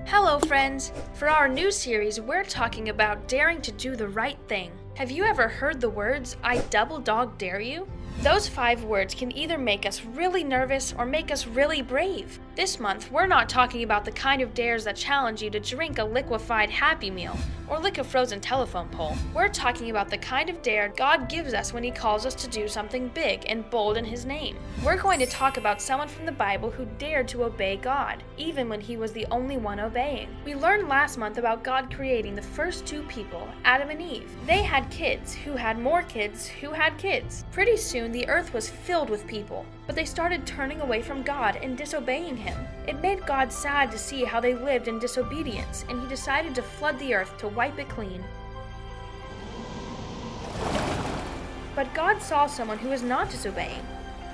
Hello, friends! For our new series, we're talking about daring to do the right thing. Have you ever heard the words, "I double dog dare you"? Those 5 words can either make us really nervous or make us really brave. This month, we're not talking about the kind of dares that challenge you to drink a liquefied Happy Meal or lick a frozen telephone pole. We're talking about the kind of dare God gives us when He calls us to do something big and bold in His name. We're going to talk about someone from the Bible who dared to obey God, even when he was the only one obeying. We learned last month about God creating the first 2 people, Adam and Eve. They had kids, who had more kids, who had kids. Pretty soon, the earth was filled with people, but they started turning away from God and disobeying Him. It made God sad to see how they lived in disobedience, and He decided to flood the earth to wipe it clean. But God saw someone who was not disobeying.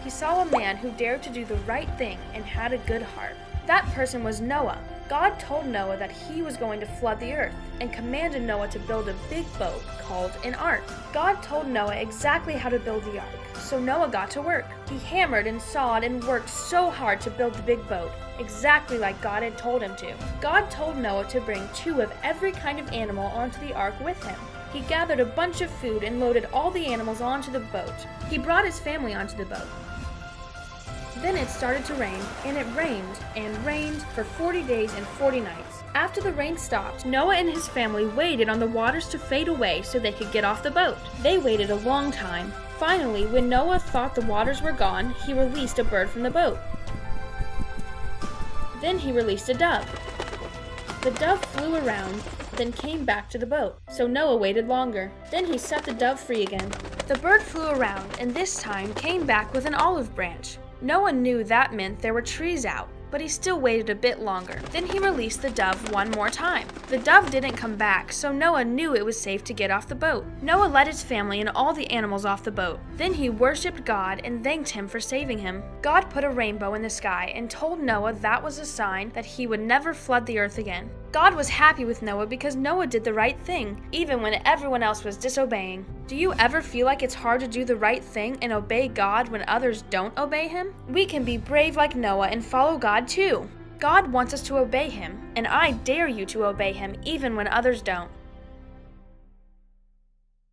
He saw a man who dared to do the right thing and had a good heart. That person was Noah. God told Noah that he was going to flood the earth and commanded Noah to build a big boat called an ark. God told Noah exactly how to build the ark, so Noah got to work. He hammered and sawed and worked so hard to build the big boat, exactly like God had told him to. God told Noah to bring 2 of every kind of animal onto the ark with him. He gathered a bunch of food and loaded all the animals onto the boat. He brought his family onto the boat. Then it started to rain, and it rained and rained for 40 days and 40 nights. After the rain stopped, Noah and his family waited on the waters to fade away so they could get off the boat. They waited a long time. Finally, when Noah thought the waters were gone, he released a bird from the boat. Then he released a dove. The dove flew around, then came back to the boat, so Noah waited longer. Then he set the dove free again. The bird flew around, and this time came back with an olive branch. Noah knew that meant there were trees out, but he still waited a bit longer. Then he released the dove one more time. The dove didn't come back, so Noah knew it was safe to get off the boat. Noah led his family and all the animals off the boat. Then he worshipped God and thanked Him for saving him. God put a rainbow in the sky and told Noah that was a sign that he would never flood the earth again. God was happy with Noah because Noah did the right thing, even when everyone else was disobeying. Do you ever feel like it's hard to do the right thing and obey God when others don't obey Him? We can be brave like Noah and follow God too. God wants us to obey Him, and I dare you to obey Him even when others don't.